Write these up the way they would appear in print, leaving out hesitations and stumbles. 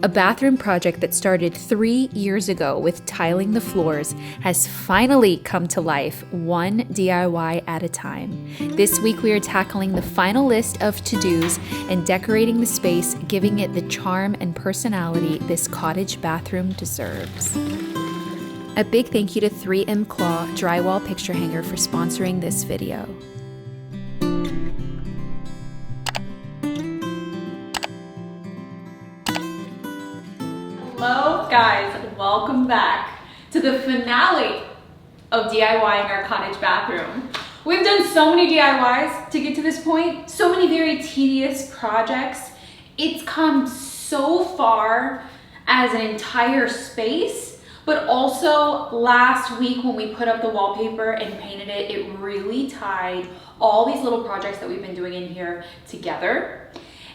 A bathroom project that started 3 years ago with tiling the floors has finally come to life, one DIY at a time. This week we are tackling the final list of to-dos and decorating the space, giving it the charm and personality this cottage bathroom deserves. A big thank you to 3M Claw Drywall Picture Hanger for sponsoring this video. Hello guys, welcome back to the finale of DIYing our cottage bathroom. We've done so many DIYs to get to this point, so many very tedious projects. It's come so far as an entire space, but also last week when we put up the wallpaper and painted it, it really tied all these little projects that we've been doing in here together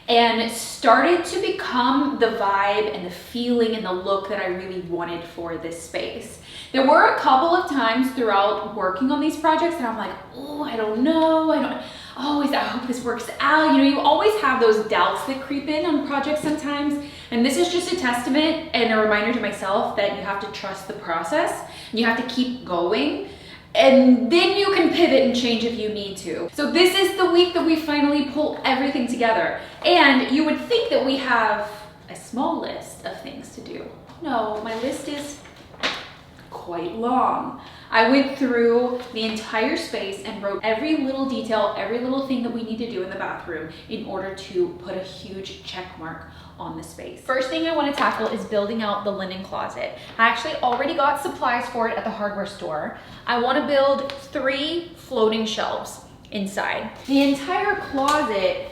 and started to become the vibe and the feeling and the look that I really wanted for this space. There were a couple of times throughout working on these projects that I'm like, oh, I don't know, I hope this works out. You know, you always have those doubts that creep in on projects sometimes. And this is just a testament and a reminder to myself that you have to trust the process and you have to keep going. And then you can pivot and change if you need to. So this is the week that we finally pull everything together. And you would think that we have a small list of things to do. No, my list is quite long. I went through the entire space and wrote every little detail, every little thing that we need to do in the bathroom in order to put a huge check mark on the space. First thing I want to tackle is building out the linen closet. I actually already got supplies for it at the hardware store. I want to build 3 floating shelves inside. The entire closet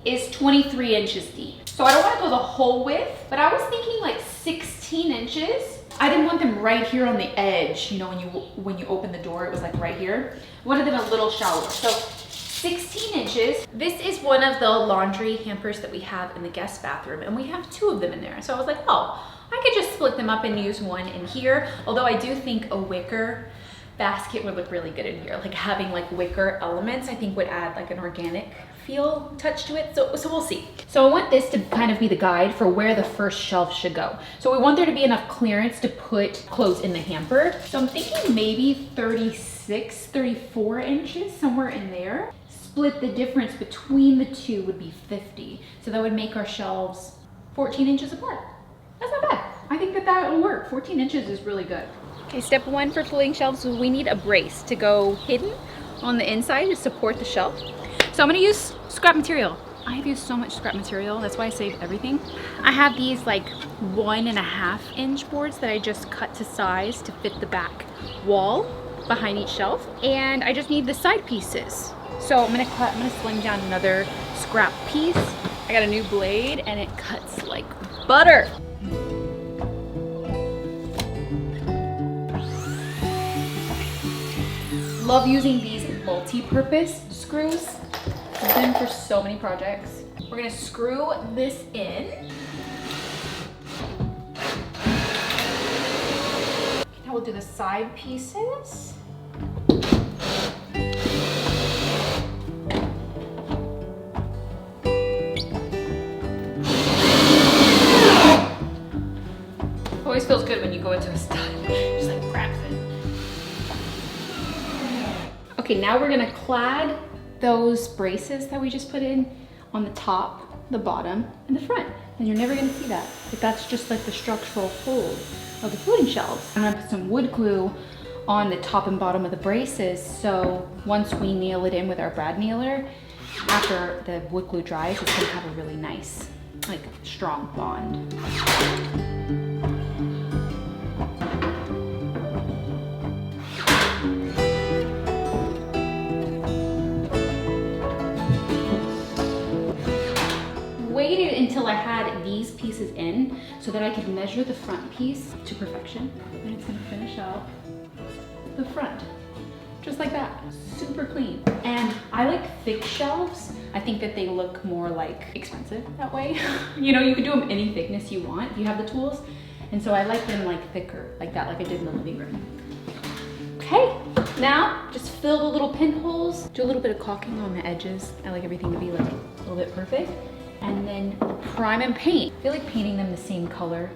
is 23 inches deep. So I don't want to go the whole width, but I was thinking like 16 inches. I didn't want them right here on the edge. You know, when you open the door, it was like right here. I wanted them a little shallower. So 16 inches. This is one of the laundry hampers that we have in the guest bathroom, and we have 2 of them in there. So I was like, oh, I could just split them up and use one in here. Although I do think a wicker basket would look really good in here. Like having like wicker elements, I think would add like an organic feel touch to it. So we'll see. So I want this to kind of be the guide for where the first shelf should go. So we want there to be enough clearance to put clothes in the hamper. So I'm thinking maybe 36, 34 inches, somewhere in there. Split the difference between the 2 would be 50. So that would make our shelves 14 inches apart. That's not bad. I think that will work. 14 inches is really good. Okay, step 1 for floating shelves, we need a brace to go hidden on the inside to support the shelf. So I'm gonna use scrap material. I have used so much scrap material, that's why I save everything. I have these like 1.5 inch boards that I just cut to size to fit the back wall behind each shelf. And I just need the side pieces. So I'm gonna sling down another scrap piece. I got a new blade and it cuts like butter. Love using these multi-purpose screws. I've done for so many projects. We're gonna screw this in. Now we'll do the side pieces. Always feels good when you go into a stud. Just like grabs it. Okay, now we're gonna clad those braces that we just put in on the top, the bottom, and the front. And you're never gonna see that. But that's just like the structural hold of the floating shelves. I'm gonna put some wood glue on the top and bottom of the braces, so once we nail it in with our brad nailer, after the wood glue dries, it's gonna have a really nice, like, strong bond. Waited until I had these pieces in so that I could measure the front piece to perfection. And it's gonna finish out the front, just like that, super clean. And I like thick shelves. I think that they look more like expensive that way. You know, you can do them any thickness you want if you have the tools. And so I like them like thicker, like that, like I did in the living room. Okay, now just fill the little pinholes. Do a little bit of caulking on the edges. I like everything to be like a little bit perfect. and then prime and paint. I feel like painting them the same color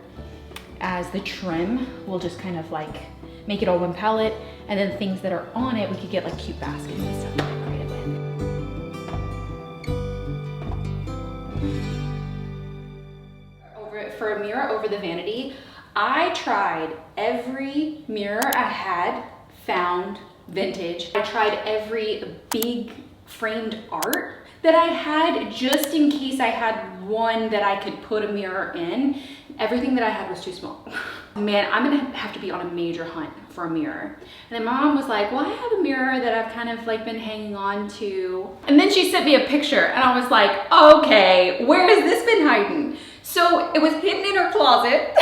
as the trim will just kind of like make it all one palette, and then the things that are on it, we could get like cute baskets and stuff to decorate it with. For a mirror over the vanity, I tried every mirror I had found vintage. I tried every big framed art that I had just in case I had one that I could put a mirror in. Everything that I had was too small. Man, I'm gonna have to be on a major hunt for a mirror. And then my mom was like, well, I have a mirror that I've kind of like been hanging on to. And then she sent me a picture and I was like, okay, where has this been hiding? So it was hidden in her closet.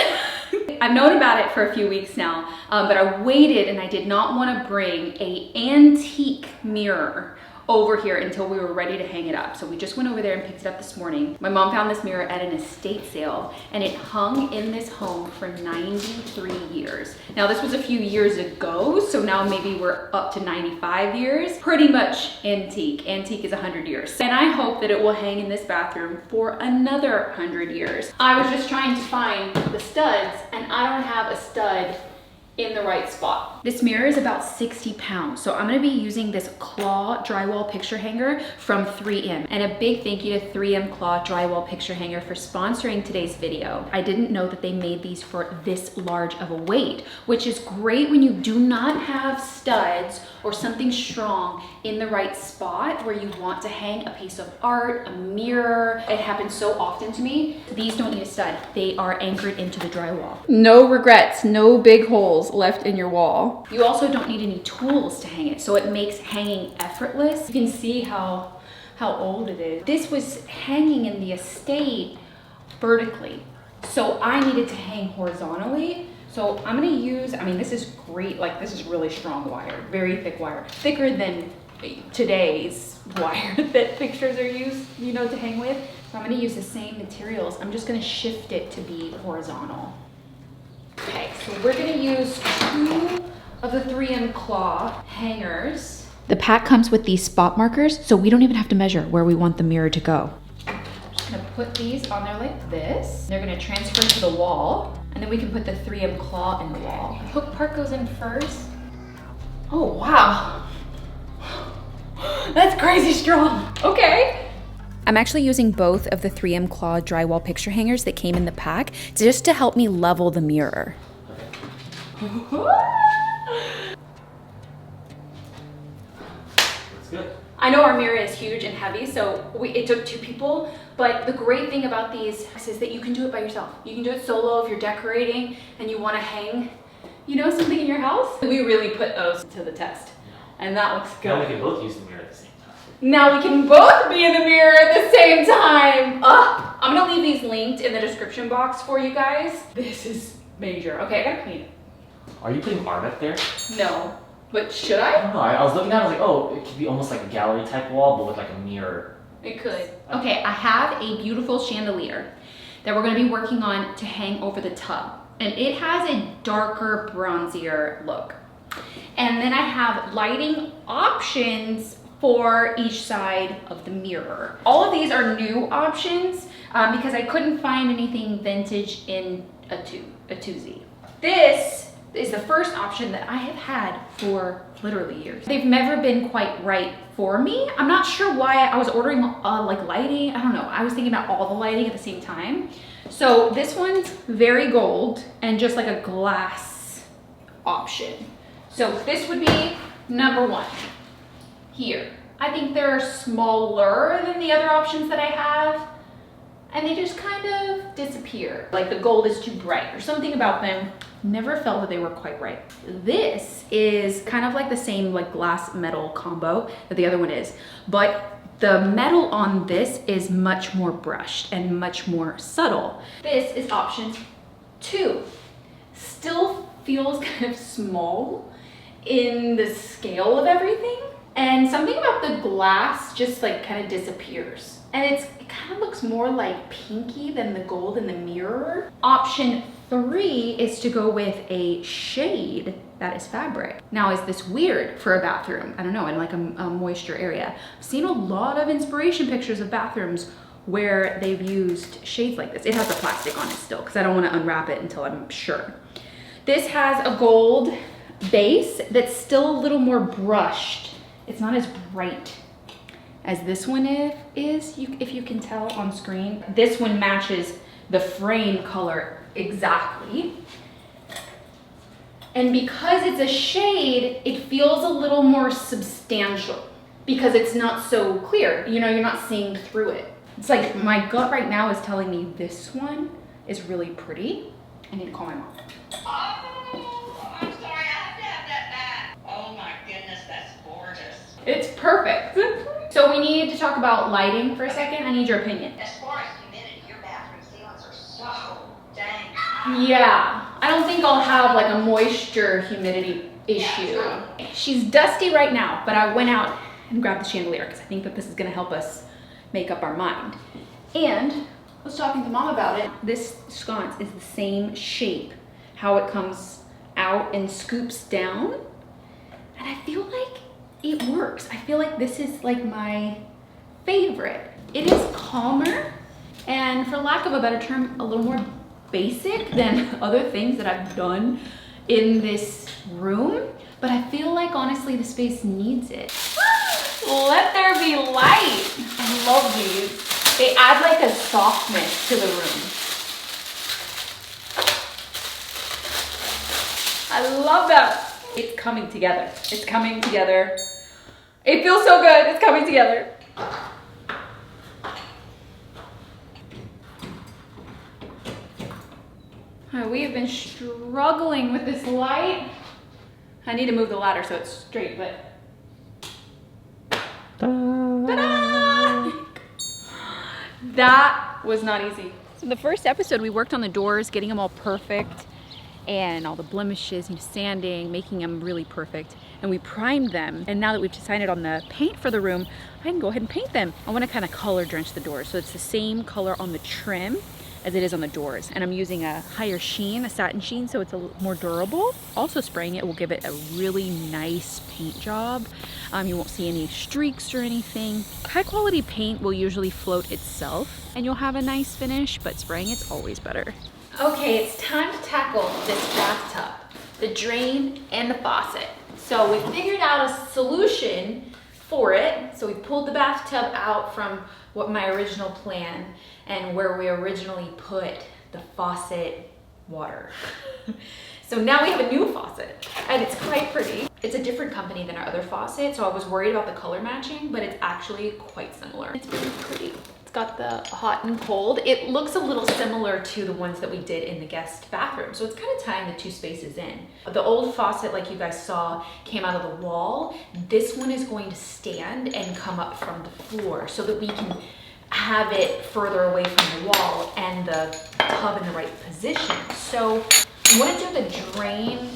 I've known about it for a few weeks now, but I waited and I did not want to bring an antique mirror over here until we were ready to hang it up. So we just went over there and picked it up this morning. My mom found this mirror at an estate sale and it hung in this home for 93 years. Now this was a few years ago, so now maybe we're up to 95 years. Pretty much antique. Antique is 100 years. And I hope that it will hang in this bathroom for another 100 years. I was just trying to find the studs and I don't have a stud in the right spot. This mirror is about 60 pounds. So I'm gonna be using this claw drywall picture hanger from 3M. And a big thank you to 3M claw drywall picture hanger for sponsoring today's video. I didn't know that they made these for this large of a weight, which is great when you do not have studs or something strong in the right spot where you want to hang a piece of art, a mirror. It happens so often to me. These don't need a stud. They are anchored into the drywall. No regrets, no big holes left in your wall. You also don't need any tools to hang it, so it makes hanging effortless. You can see how old it is. This was hanging in the estate vertically, so I needed to hang horizontally. So I'm gonna use, I mean, this is great, like this is really strong wire, very thick wire, thicker than today's wire that pictures are used, you know, to hang with. So I'm gonna use the same materials. I'm just gonna shift it to be horizontal. Okay, so we're gonna use 2 of the 3M claw hangers. The pack comes with these spot markers, so we don't even have to measure where we want the mirror to go. I'm just gonna put these on there like this. They're gonna transfer to the wall, and then we can put the 3M claw in the wall. The hook part goes in first. Oh, wow. That's crazy strong. Okay. I'm actually using both of the 3M claw drywall picture hangers that came in the pack just to help me level the mirror. That's good. I know our mirror is huge and heavy, so it took 2 people, but the great thing about these is that you can do it by yourself. You can do it solo if you're decorating and you want to hang, you know, something in your house. We really put those to the test, and that looks good. Now we can both use the mirror at the same time. Now we can both be in the mirror at the same time. I'm gonna leave these linked in the description box for you guys. This is major. Okay, I gotta clean it. Are you putting art up there? No, but should I I? don't know. I was looking at it, I was like, oh, it could be almost like a gallery type wall, but with like a mirror. It could. Okay, I have a beautiful chandelier that we're gonna be working on to hang over the tub. And it has a darker, bronzier look. And then I have lighting options for each side of the mirror. All of these are new options because I couldn't find anything vintage in a twosie. This is the first option that I have had for literally years. They've never been quite right for me. I'm not sure why. I was ordering like lighting. I don't know. I was thinking about all the lighting at the same time. So this one's very gold and just like a glass option. So this would be number 1 here. I think they're smaller than the other options that I have, and they just kind of disappear. Like the gold is too bright or something about them. Never felt that they were quite right. This is kind of like the same like glass metal combo that the other one is, but the metal on this is much more brushed and much more subtle. This is option 2. Still feels kind of small in the scale of everything. And something about the glass just like kind of disappears. And it kind of looks more like pinky than the gold in the mirror. Option 3 is to go with a shade that is fabric. Now, is this weird for a bathroom? I don't know, in like a moisture area. I've seen a lot of inspiration pictures of bathrooms where they've used shades like this. It has the plastic on it still because I don't want to unwrap it until I'm sure. This has a gold base that's still a little more brushed. It's not as bright as this one is, if you can tell on screen. This one matches the frame color exactly. And because it's a shade, it feels a little more substantial because it's not so clear. You know, you're not seeing through it. It's like my gut right now is telling me this one is really pretty. I need to call my mom. Oh, I'm sorry, I have to have that back. Oh my goodness, that's gorgeous. It's perfect. So we need to talk about lighting for a second. I need your opinion. As far as humidity, your bathroom ceilings are so dang high. Yeah, I don't think I'll have like a moisture humidity issue. She's dusty right now, but I went out and grabbed the chandelier because I think that this is gonna help us make up our mind. And I was talking to mom about it. This sconce is the same shape, how it comes out and scoops down. And I feel like it works. I feel like this is like my favorite. It is calmer and, for lack of a better term, a little more basic than other things that I've done in this room, but I feel like honestly the space needs it. Let there be light. I love these. They add like a softness to the room. I love them. It's coming together. It's coming together. It feels so good. It's coming together. We have been struggling with this light. I need to move the ladder so it's straight, but ta-da! That was not easy. So the first episode, we worked on the doors, getting them all perfect and all the blemishes, sanding, making them really perfect. And we primed them. And now that we've decided on the paint for the room, I can go ahead and paint them. I want to kind of color drench the doors. So it's the same color on the trim as it is on the doors. And I'm using a higher sheen, a satin sheen, so it's a little more durable. Also spraying it will give it a really nice paint job. You won't see any streaks or anything. High quality paint will usually float itself and you'll have a nice finish, but spraying it's always better. Okay, it's time to tackle this bathtub, the drain and the faucet. So we figured out a solution for it. So we pulled the bathtub out from what my original plan and where we originally put the faucet water. So now we have a new faucet and it's quite pretty. It's a different company than our other faucet, so I was worried about the color matching, but it's actually quite similar. It's really pretty. It's got the hot and cold. It looks a little similar to the ones that we did in the guest bathroom, so it's kind of tying the two spaces in. The old faucet, like you guys saw, came out of the wall. This one is going to stand and come up from the floor so that we can have it further away from the wall and the tub in the right position. So I want to do the drain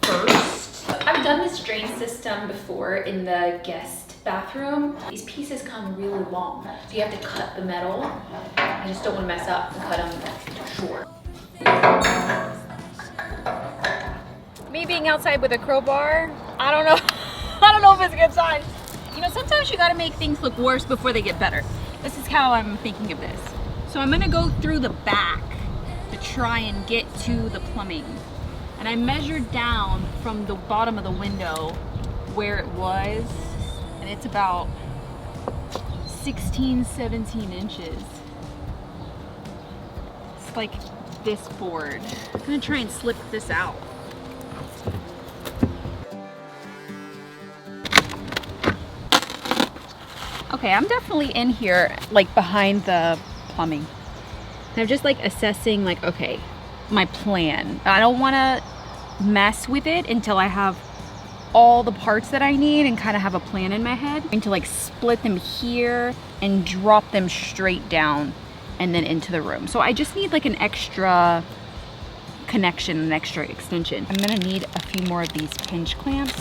first. I've done this drain system before in the guest bathroom. These pieces come really long, so you have to cut the metal. I just don't want to mess up and cut them too short. Me being outside with a crowbar, I don't know. I don't know if it's a good sign. You know, sometimes you gotta make things look worse before they get better. This is how I'm thinking of this. So I'm gonna go through the back to try and get to the plumbing. And I measured down from the bottom of the window where it was, and it's about 16, 17 inches. It's like this board. I'm gonna try and slip this out. Okay, I'm definitely in here, like behind the plumbing. And I'm just like assessing, like, okay, my plan. I don't want to mess with it until I have all the parts that I need and kind of have a plan in my head. I'm going to like split them here and drop them straight down and then into the room. So I just need like an extra connection, an extra extension. I'm gonna need a few more of these hinge clamps.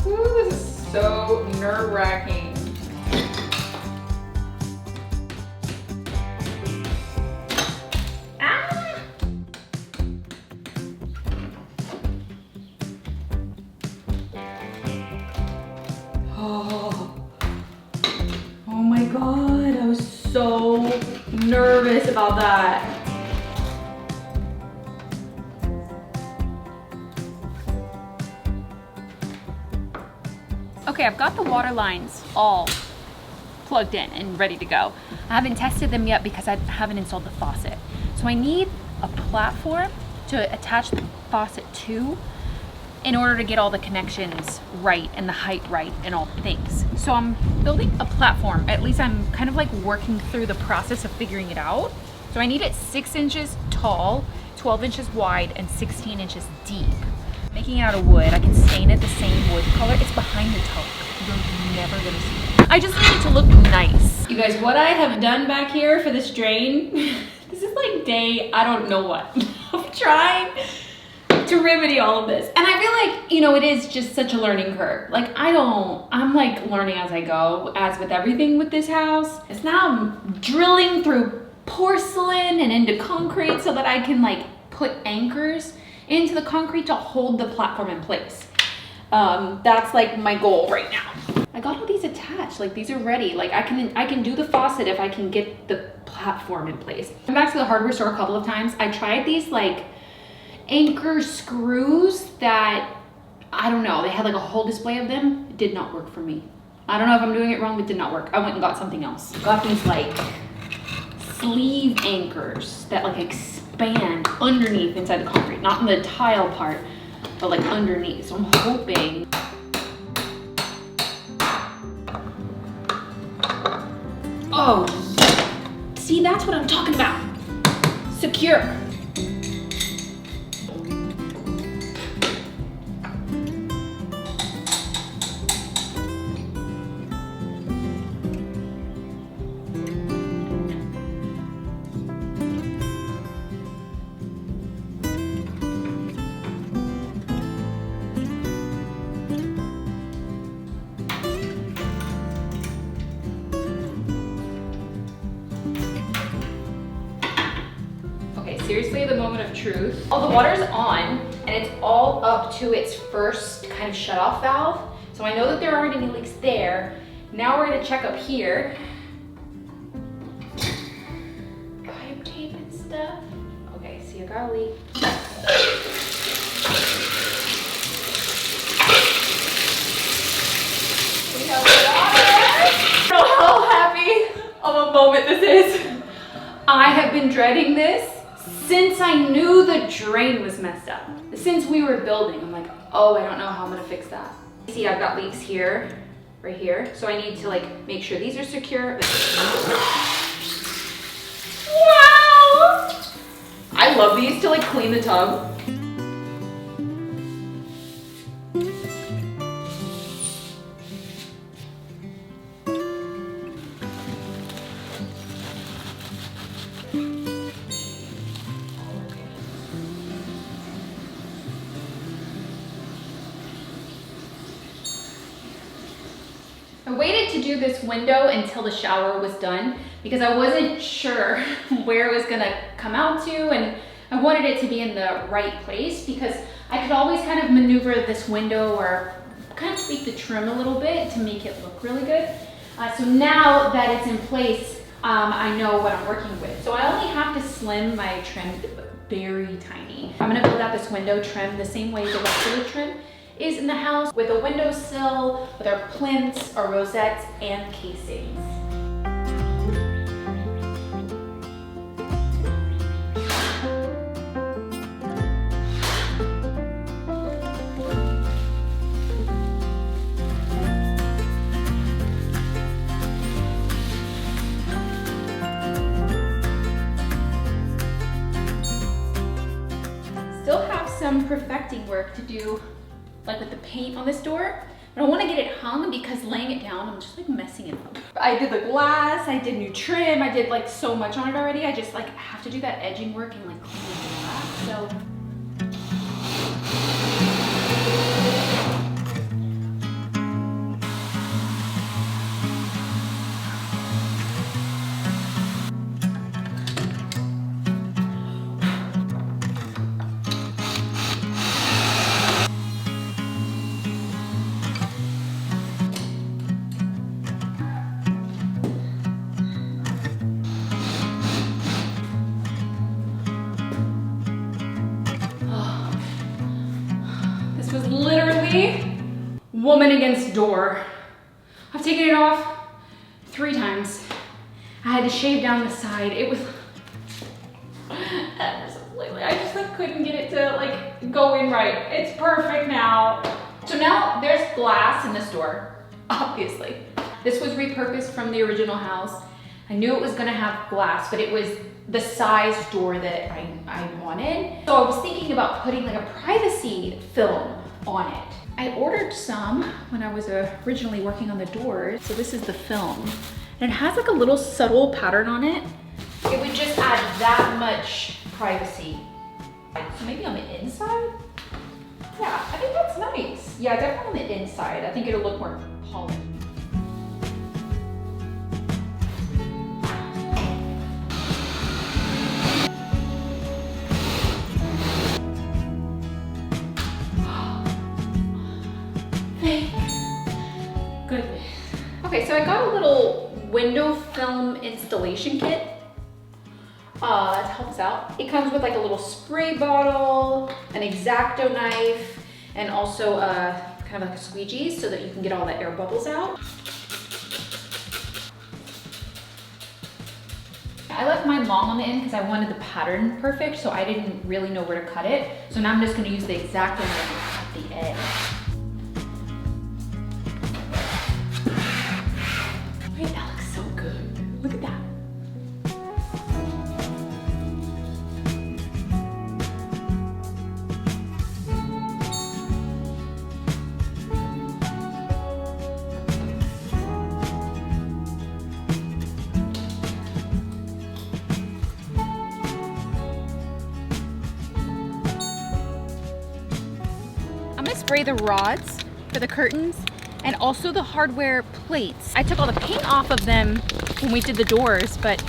Ooh, this is so nerve-wracking. nervous about that. Okay, I've got the water lines all plugged in and ready to go. I haven't tested them yet because I haven't installed the faucet. So I need a platform to attach the faucet to in order to get all the connections right and the height right and all things. So I'm building a platform. At least I'm kind of like working through the process of figuring it out. So I need it 6 inches tall, 12 inches wide, and 16 inches deep. Making it out of wood, I can stain it the same wood color. It's behind the tub. You're never gonna see it. I just need it to look nice. You guys, what I have done back here for this drain, this is like day, I don't know what. I'm trying to remedy all of this. And I feel like, you know, it is just such a learning curve. Like I'm like learning as I go, as with everything with this house. It's now I'm drilling through porcelain and into concrete so that I can like put anchors into the concrete to hold the platform in place. That's like my goal right now. I got all these attached, like these are ready. Like I can do the faucet if I can get the platform in place. I went back to the hardware store a couple of times. I tried these like anchor screws that, I don't know, they had like a whole display of them. It did not work for me. I don't know if I'm doing it wrong, but it did not work. I went and got something else. Got these like sleeve anchors that like expand underneath inside the concrete, not in the tile part, but like underneath. So I'm hoping. Oh, see, that's what I'm talking about. Secure. Seriously, the moment of truth. Oh, the water's on and it's all up to its first kind of shut-off valve. So I know that there aren't any leaks there. Now we're gonna check up here. Pipe tape and stuff. Okay, see, I got a leak. We have water. I don't know how happy of a moment this is. I have been dreading this since I knew the drain was messed up. Since we were building, I'm like, oh, I don't know how I'm gonna fix that. See, I've got leaks here, right here. So I need to like make sure these are secure. Wow! I love these to like clean the tub. I waited to do this window until the shower was done because I wasn't sure where it was gonna come out to, and I wanted it to be in the right place because I could always kind of maneuver this window or kind of tweak the trim a little bit to make it look really good. So now that it's in place, I know what I'm working with. So I only have to slim my trim very tiny. I'm gonna build out this window trim the same way the rest of the trim is in the house, with a windowsill, with our plinths, our rosettes, and casings. Still have some perfecting work to do, like with the paint on this door. But I want to get it hung because laying it down, I'm just like messing it up. I did the glass, I did new trim, I did like so much on it already. I just like have to do that edging work and like clean the glass. So. literally woman against door. I've taken it off 3 times. I had to shave down the side. It was ever so slightly. I just like couldn't get it to like go in right. It's perfect now. So now there's glass in this door, obviously. This was repurposed from the original house. I knew it was gonna have glass, but it was the size door that I wanted. So I was thinking about putting like a privacy film on it. I ordered some when I was originally working on the doors. So this is the film. And it has like a little subtle pattern on it. It would just add that much privacy. So maybe on the inside? Yeah, I think that's nice. Yeah, definitely on the inside. I think it'll look more polished. Goodness. Okay, so I got a little window film installation kit. That helps out. It comes with like a little spray bottle, an X-Acto knife, and also kind of like a squeegee so that you can get all the air bubbles out. I left mine long on the end because I wanted the pattern perfect, so I didn't really know where to cut it. So now I'm just gonna use the X-Acto knife at the edge. Wait, that looks so good. Look at that. I'm gonna spray the rods for the curtains and also the hardware plates. I took all the paint off of them when we did the doors, but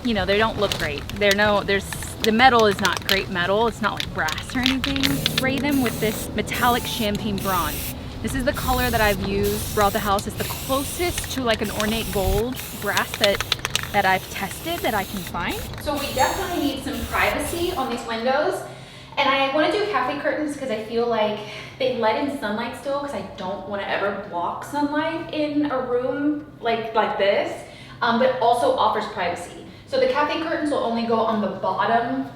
you know, they don't look great. The metal is not great metal. It's not like brass or anything. Spray them with this metallic champagne bronze. This is the color that I've used throughout the house. It's the closest to like an ornate gold brass that I've tested that I can find. So we definitely need some privacy on these windows. And I want to do cafe curtains because I feel like they let in sunlight still, because I don't want to ever block sunlight in a room like this, but also offers privacy. So the cafe curtains will only go on the bottom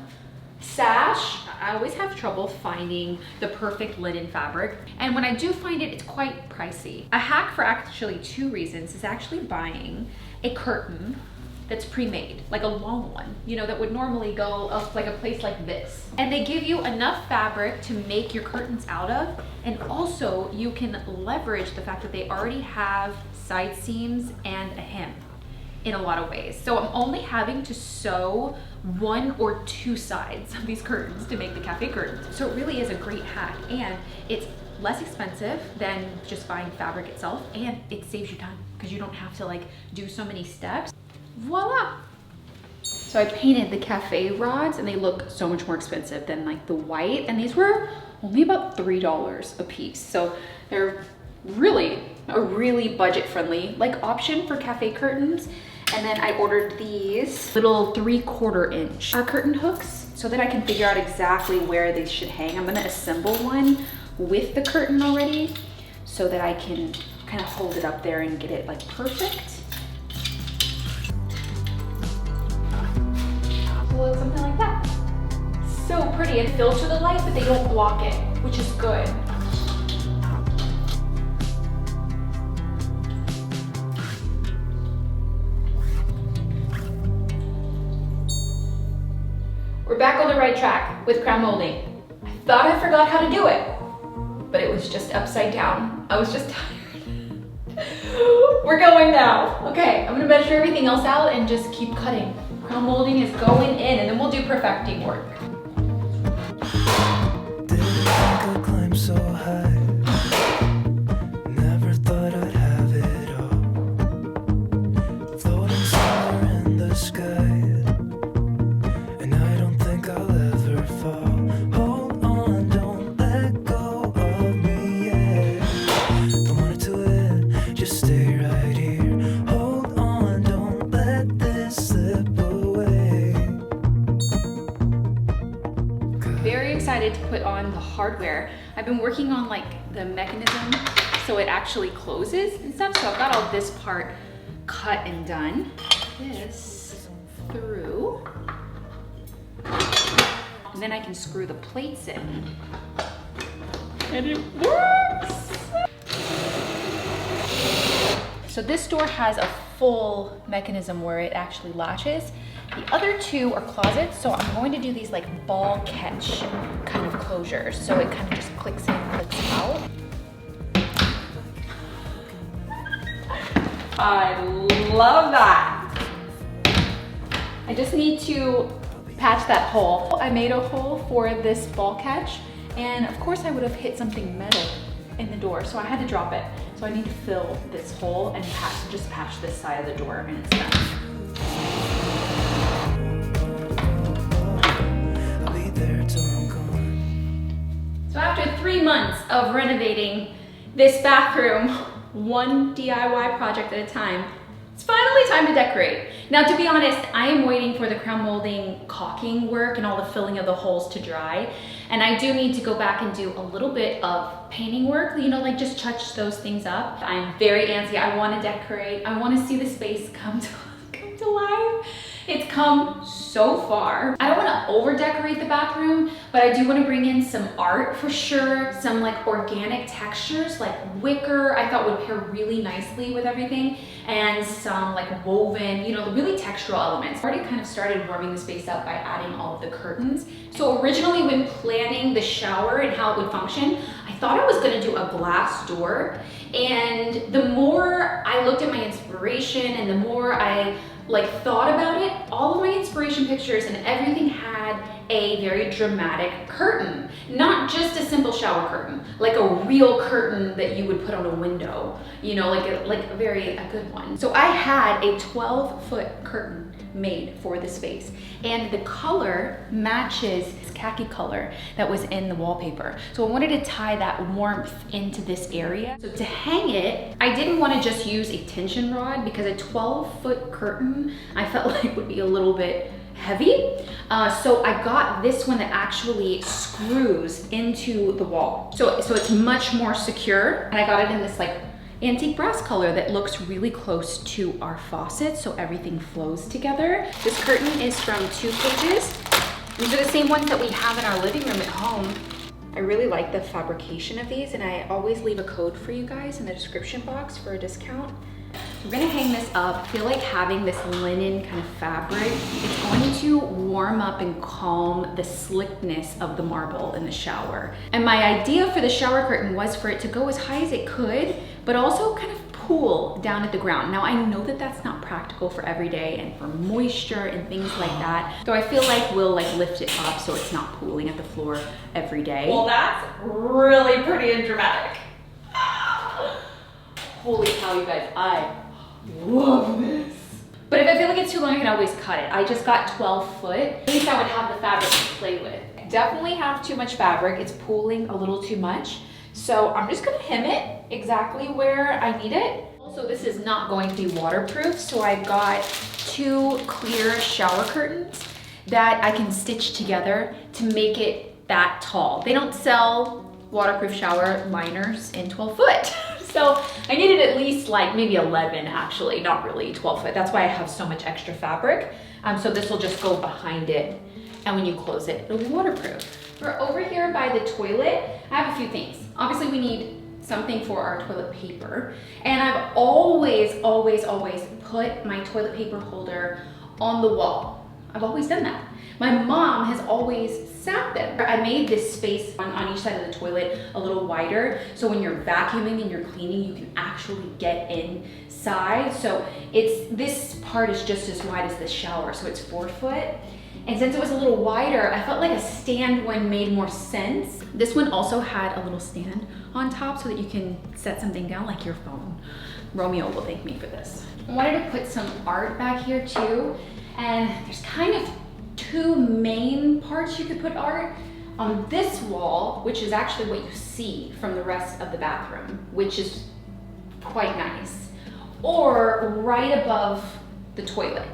sash. I always have trouble finding the perfect linen fabric. And when I do find it, it's quite pricey. A hack for actually 2 reasons is actually buying a curtain that's pre-made, like a long one, you know, that would normally go up like a place like this. And they give you enough fabric to make your curtains out of, and also you can leverage the fact that they already have side seams and a hem in a lot of ways. So I'm only having to sew 1 or 2 sides of these curtains to make the cafe curtains. So it really is a great hack, and it's less expensive than just buying fabric itself, and it saves you time because you don't have to like do so many steps. Voila! So I painted the cafe rods and they look so much more expensive than like the white, and these were only about $3 a piece. So they're really a really budget-friendly like option for cafe curtains. And then I ordered these little 3/4 inch curtain hooks so that I can figure out exactly where they should hang. I'm gonna assemble one with the curtain already so that I can kind of hold it up there and get it like perfect. Look, something like that. So pretty, and filter the light, but they don't block it, which is good. We're back on the right track with crown molding. I thought I forgot how to do it, but it was just upside down. I was just tired. We're going now. Okay, I'm gonna measure everything else out and just keep cutting. Crown molding is going in, and then we'll do perfecting work. Didn't think I'd climb so high. Never thought I'd have it all. Floating somewhere in the sky. And I don't think I'll ever fall. Hold on, don't let go of me yet. Don't want it to end, just stay right here. Hold on, don't let this slip away. Very excited to put on the hardware. I've been working on like the mechanism so it actually closes and stuff. So I've got all this part cut and done. This through. And then I can screw the plates in. And it works! So this door has a full mechanism where it actually latches. The other two are closets, so I'm going to do these like ball catch kind of closures. So it kind of just clicks in, clicks out. I love that. I just need to patch that hole. I made a hole for this ball catch, and of course I would have hit something metal in the door, so I had to drop it. So I need to fill this hole and just patch this side of the door, and it's done. I'll be there till I'm gone. So after 3 months of renovating this bathroom, one DIY project at a time, it's finally time to decorate. Now, to be honest, I am waiting for the crown molding caulking work and all the filling of the holes to dry. And I do need to go back and do a little bit of painting work, you know, like just touch those things up. I'm very antsy. I want to decorate. I want to see the space come to life. It's come so far. I don't want to over decorate the bathroom, but I do want to bring in some art for sure. Some like organic textures like wicker I thought would pair really nicely with everything, and some like woven, you know, really textural elements. I already kind of started warming the space up by adding all of the curtains. So originally when planning the shower and how it would function, I thought I was going to do a glass door. And the more I looked at my inspiration and the more I thought about it, all of my inspiration pictures and everything had a very dramatic curtain. Not just a simple shower curtain, like a real curtain that you would put on a window, you know, like a good one. So I had a 12-foot curtain made for the space, and the color matches this khaki color that was in the wallpaper. So I wanted to tie that warmth into this area. So to hang it, I didn't want to just use a tension rod because a 12-foot curtain I felt like would be a little bit heavy. So I got this one that actually screws into the wall. So it's much more secure, and I got it in this like antique brass color that looks really close to our faucet, so everything flows together. This curtain is from COTTAGE. These are the same ones that we have in our living room at home. I really like the fabrication of these, and I always leave a code for you guys in the description box for a discount. We're gonna hang this up. I feel like having this linen kind of fabric, it's going to warm up and calm the slickness of the marble in the shower. And my idea for the shower curtain was for it to go as high as it could, but also kind of pool down at the ground. Now I know that that's not practical for every day and for moisture and things like that. So I feel like we'll lift it up so it's not pooling at the floor every day. Well, that's really pretty and dramatic. Holy cow, you guys, I love this. But if I feel like it's too long, I can always cut it. I just got 12 foot. At least I would have the fabric to play with. Definitely have too much fabric. It's pooling a little too much. So I'm just gonna hem it exactly where I need it. Also, this is not going to be waterproof, so I got 2 clear shower curtains that I can stitch together to make it that tall. They don't sell waterproof shower liners in 12 foot. So I needed at least maybe 11 actually, not really 12 foot. That's why I have so much extra fabric. So this will just go behind it. And when you close it, it'll be waterproof. We're over here by the toilet. I have a few things. Obviously we need something for our toilet paper. And I've always put my toilet paper holder on the wall. I've always done that. My mom has always sat there. I made this space on each side of the toilet a little wider, so when you're vacuuming and you're cleaning, you can actually get inside. So this part is just as wide as the shower, so it's 4 foot. And since it was a little wider, I felt like a stand one made more sense. This one also had a little stand on top so that you can set something down like your phone. Romeo will thank me for this. I wanted to put some art back here too, and there's kind of 2 main parts you could put art. On this wall, which is actually what you see from the rest of the bathroom, which is quite nice, or right above the toilet.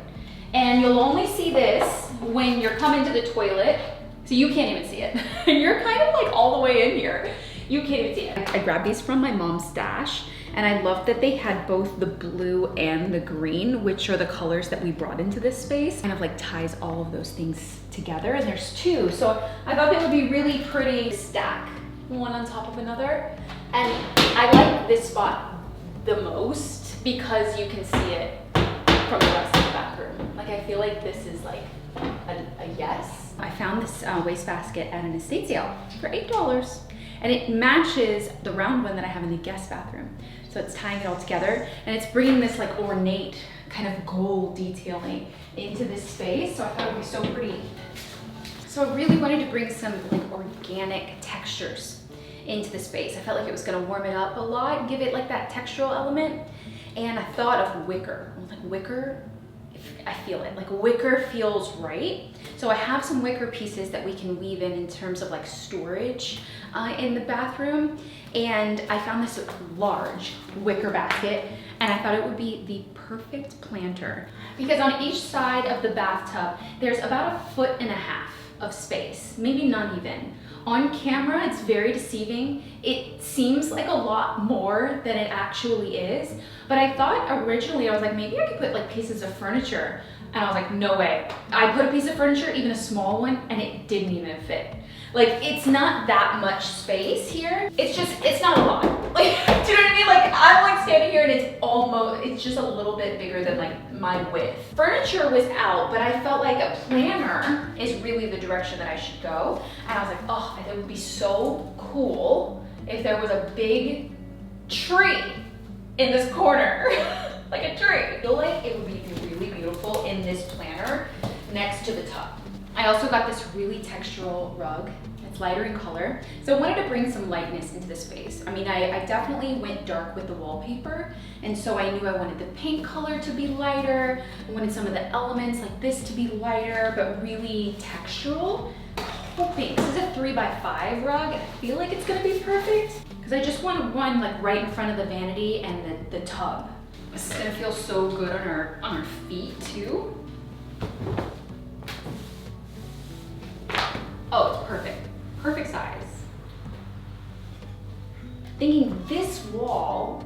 And you'll only see this when you're coming to the toilet, so you can't even see it. And you're kind of all the way in here. You can't even see it. I grabbed these from my mom's stash, and I loved that they had both the blue and the green, which are the colors that we brought into this space. Kind of like ties all of those things together, and there's two. So I thought they would be really pretty to stack one on top of another. And I like this spot the most because you can see it from the rest of the bathroom. Like, I feel like this is like a yes. I found this wastebasket at an estate sale for $8, and it matches the round one that I have in the guest bathroom. So it's tying it all together, and it's bringing this like ornate kind of gold detailing into this space. So I thought it would be so pretty. So I really wanted to bring some like organic textures into the space. I felt like it was gonna warm it up a lot, give it like that textural element. And I thought of wicker. I was like, wicker, I feel it. Like wicker feels right. So I have some wicker pieces that we can weave in terms of like storage in the bathroom. And I found this large wicker basket, and I thought it would be the perfect planter because on each side of the bathtub, there's about 1.5 feet of space, maybe not even. On camera, it's very deceiving. It seems like a lot more than it actually is. But I thought originally, I was like, maybe I could put like pieces of furniture. And I was like, no way. I put a piece of furniture, even a small one, and it didn't even fit. Like, it's not that much space here. It's just, it's not a lot. Like, do you know what I mean? Like, I'm like standing here and it's just a little bit bigger than like my width. Furniture was out, but I felt like a planner is really the direction that I should go. And I was like, oh, it would be so cool if there was a big tree in this corner, like a tree. I feel like it would be really beautiful in this planner next to the tub. I also got this really textural rug. It's lighter in color. So I wanted to bring some lightness into the space. I mean, I definitely went dark with the wallpaper, and so I knew I wanted the paint color to be lighter. I wanted some of the elements like this to be lighter, but really textural. Hoping, this is a 3x5 rug, and I feel like it's gonna be perfect because I just want one like right in front of the vanity and the tub. This is gonna feel so good on our feet too. Oh, it's perfect. Perfect size. Thinking this wall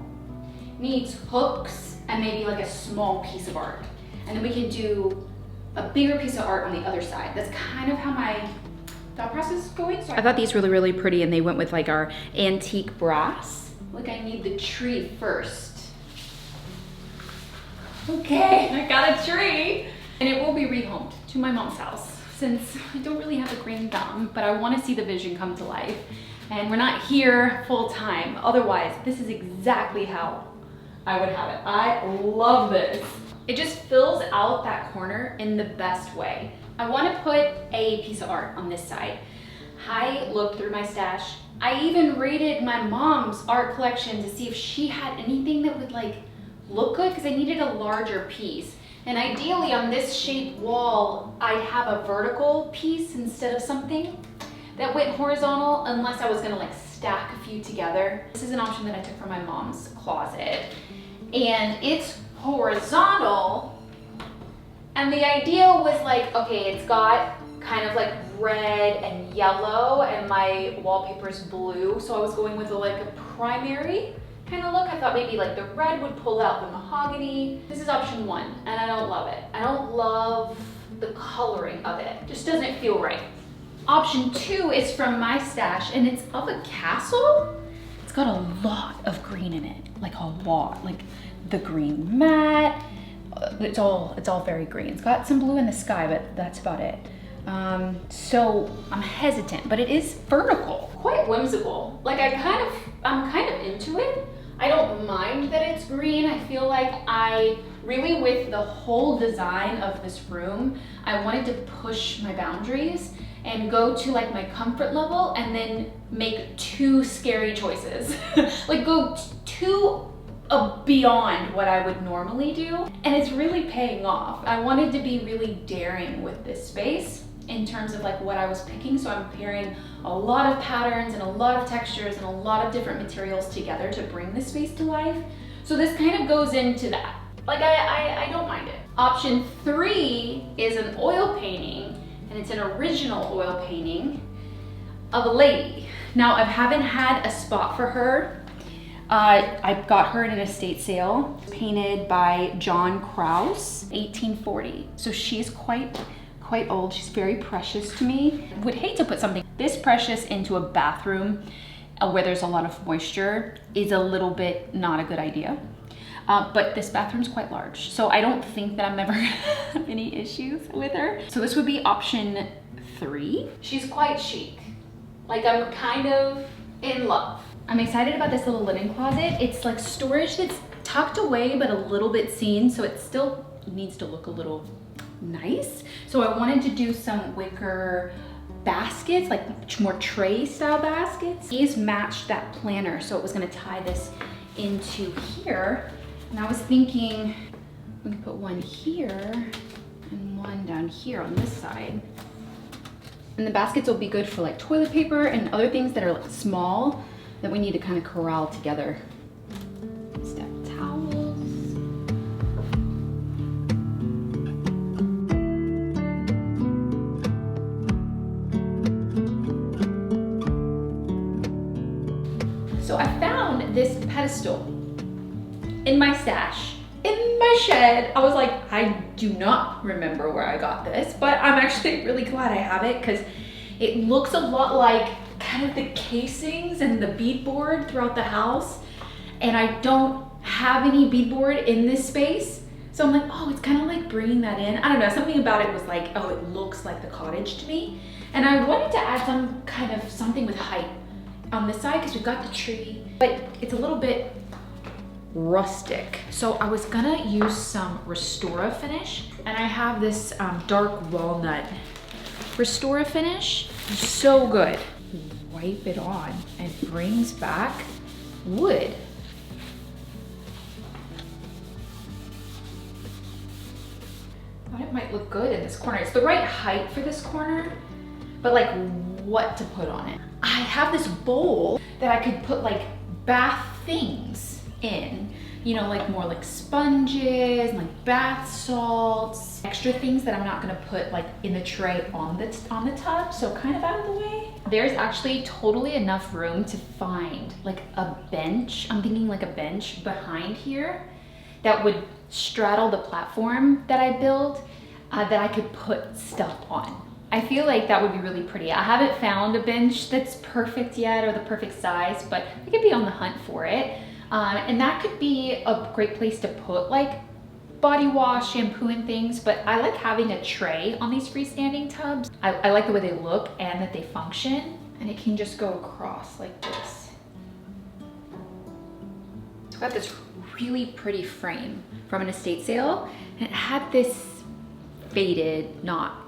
needs hooks and maybe like a small piece of art. And then we can do a bigger piece of art on the other side. That's kind of how my thought process is going. So I thought these were really pretty, and they went with like our antique brass. Look, I need the tree first. Okay, I got a tree. And it will be rehomed to my mom's house, since I don't really have a green thumb, but I want to see the vision come to life. And we're not here full time. Otherwise, this is exactly how I would have it. I love this. It just fills out that corner in the best way. I want to put a piece of art on this side. I looked through my stash. I even raided my mom's art collection to see if she had anything that would like look good, because I needed a larger piece. And ideally on this shaped wall, I'd have a vertical piece instead of something that went horizontal, unless I was gonna like stack a few together. This is an option that I took from my mom's closet. And it's horizontal. And the idea was like, okay, it's got kind of like red and yellow, and my wallpaper is blue. So I was going with like a primary kind of look. I thought maybe like the red would pull out the mahogany. This is option 1, and I don't love it. I don't love the coloring of it. Just doesn't feel right. Option 2 is from my stash, and it's of a castle. It's got a lot of green in it, like a lot, like the green mat. It's all very green. It's got some blue in the sky, but that's about it. So I'm hesitant, but it is vertical, quite whimsical. Like I'm kind of into it. I don't mind that it's green. I feel like I really, with the whole design of this room, I wanted to push my boundaries and go to like my comfort level, and then make 2 scary choices. Like go too beyond what I would normally do. And it's really paying off. I wanted to be really daring with this space in terms of like what I was picking. So I'm pairing a lot of patterns and a lot of textures and a lot of different materials together to bring this space to life. So this kind of goes into that. Like I don't mind it. Option 3 is an oil painting, and it's an original oil painting of a lady Now, I haven't had a spot for her. I got her at an estate sale, painted by John Krause, 1840. So she's quite old. She's very precious to me. Would hate to put something this precious into a bathroom where there's a lot of moisture is a little bit not a good idea. But this bathroom's quite large, so I don't think that I'm ever gonna have any issues with her. So this would be option 3. She's quite chic. Like, I'm kind of in love. I'm excited about this little linen closet. It's like storage that's tucked away but a little bit seen, so it still needs to look a little nice. So I wanted to do some wicker baskets, like more tray style baskets. These matched that planner, so it was gonna tie this into here. And I was thinking we could put one here and one down here on this side. And the baskets will be good for like toilet paper and other things that are like small that we need to kind of corral together. Step towels. So I found this pedestal in my stash, in my shed. I was like, I do not remember where I got this, but I'm actually really glad I have it because it looks a lot like kind of the casings and the beadboard throughout the house. And I don't have any beadboard in this space. So I'm like, oh, it's kind of like bringing that in. I don't know, something about it was like, oh, it looks like the cottage to me. And I wanted to add some kind of something with height on this side because we've got the tree, but it's a little bit rustic. So I was gonna use some Restora finish, and I have this dark walnut Restora finish. So good. Wipe it on and it brings back wood. Thought it might look good in this corner. It's the right height for this corner, but like what to put on it. I have this bowl that I could put like bath things in, you know, like more like sponges and like bath salts, extra things that I'm not gonna put like in the tray on the tub, so kind of out of the way. There's actually totally enough room to find like a bench. I'm thinking like a bench behind here that would straddle the platform that I built that I could put stuff on. I feel like that would be really pretty. I haven't found a bench that's perfect yet or the perfect size, but I could be on the hunt for it. And that could be a great place to put like body wash, shampoo and things, but I like having a tray on these freestanding tubs. I like the way they look and that they function, and it can just go across like this. So I've got this really pretty frame from an estate sale, and it had this faded, not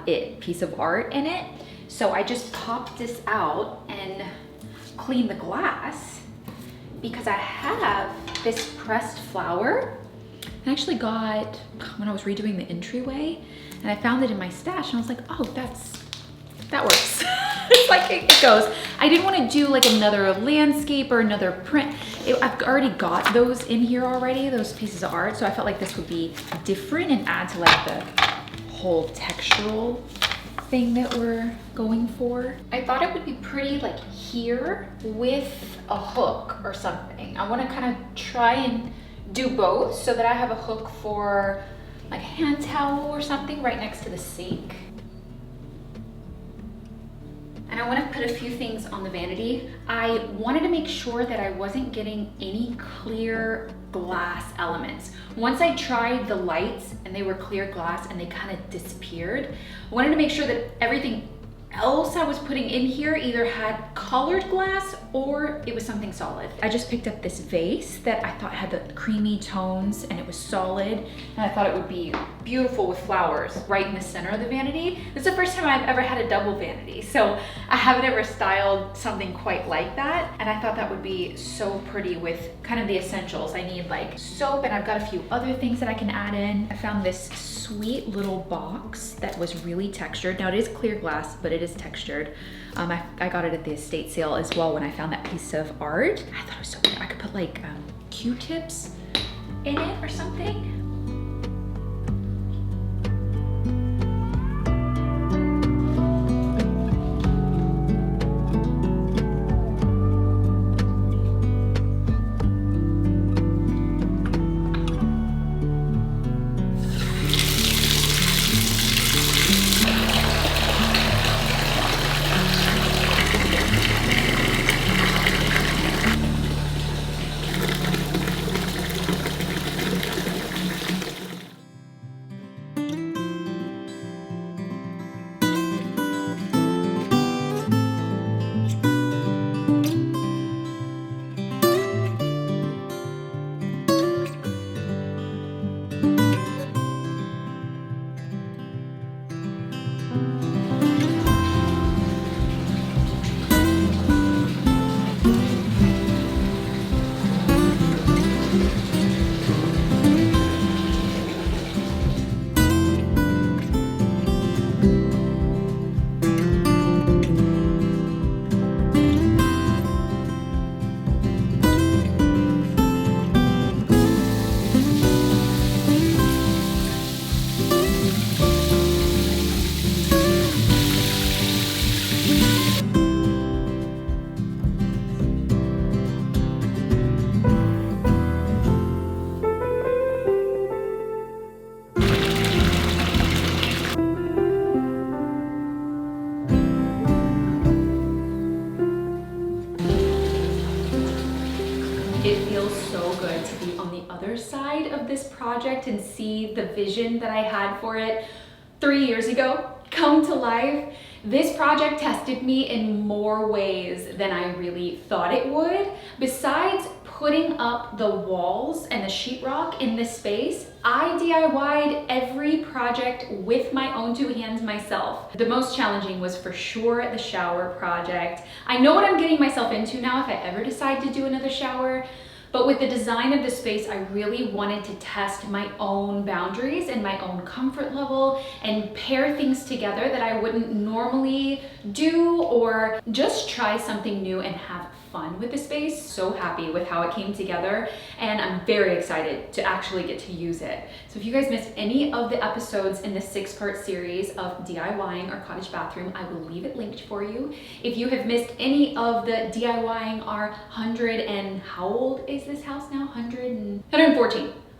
it, piece of art in it. So I just popped this out and cleaned the glass because I have this pressed flower. I actually got when I was redoing the entryway, and I found it in my stash, and I was like, oh, that works. It's like it goes. I didn't want to do like another landscape or another print. I've already got those in here already, those pieces of art, so I felt like this would be different and add to like the whole textural thing that we're going for. I thought it would be pretty like here with a hook or something. I want to kind of try and do both so that I have a hook for like a hand towel or something right next to the sink. And I want to put a few things on the vanity. I wanted to make sure that I wasn't getting any clear glass elements. Once I tried the lights and they were clear glass and they kind of disappeared, I wanted to make sure that everything else I was putting in here either had colored glass or it was something solid. I just picked up this vase that I thought had the creamy tones and it was solid, and I thought it would be beautiful with flowers right in the center of the vanity. This is the first time I've ever had a double vanity, so I haven't ever styled something quite like that, and I thought that would be so pretty with kind of the essentials. I need like soap, and I've got a few other things that I can add in. I found this sweet little box that was really textured. Now it is clear glass, but it is textured. I got it at the estate sale as well when I found that piece of art. I thought it was so good. I could put like Q-tips in it or something. excited to be on the other side of this project and see the vision that I had for it 3 years ago come to life. This project tested me in more ways than I really thought it would. Besides putting up the walls and the sheetrock in this space, I DIY'd every project with my own 2 hands myself. The most challenging was for sure the shower project. I know what I'm getting myself into now if I ever decide to do another shower. But with the design of the space, I really wanted to test my own boundaries and my own comfort level and pair things together that I wouldn't normally do, or just try something new and have fun with the space. So happy with how it came together, and I'm very excited to actually get to use it. So if you guys missed any of the episodes in this 6-part series of DIYing our cottage bathroom, I will leave it linked for you. If you have missed any of the DIYing our 100 and how old is this house now?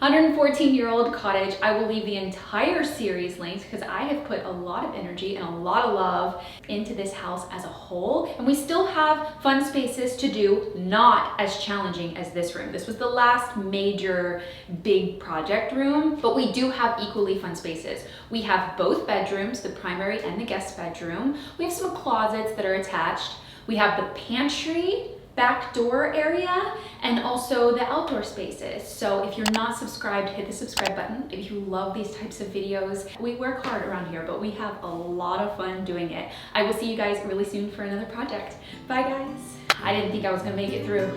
114-year-old cottage. I will leave the entire series linked because I have put a lot of energy and a lot of love into this house as a whole, and we still have fun spaces to do, not as challenging as this room. This was the last major big project room, but we do have equally fun spaces. We have both bedrooms, the primary and the guest bedroom. We have some closets that are attached. We have the pantry, back door area, and also the outdoor spaces. So if you're not subscribed, hit the subscribe button. If you love these types of videos, we work hard around here, but we have a lot of fun doing it. I will see you guys really soon for another project. Bye guys. I didn't think I was gonna make it through.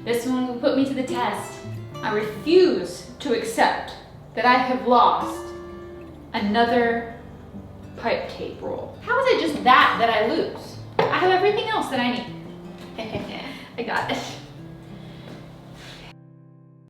This one will put me to the test. I refuse to accept that I have lost another pipe tape roll. How is it just that I lose? I have everything else that I need. I got it.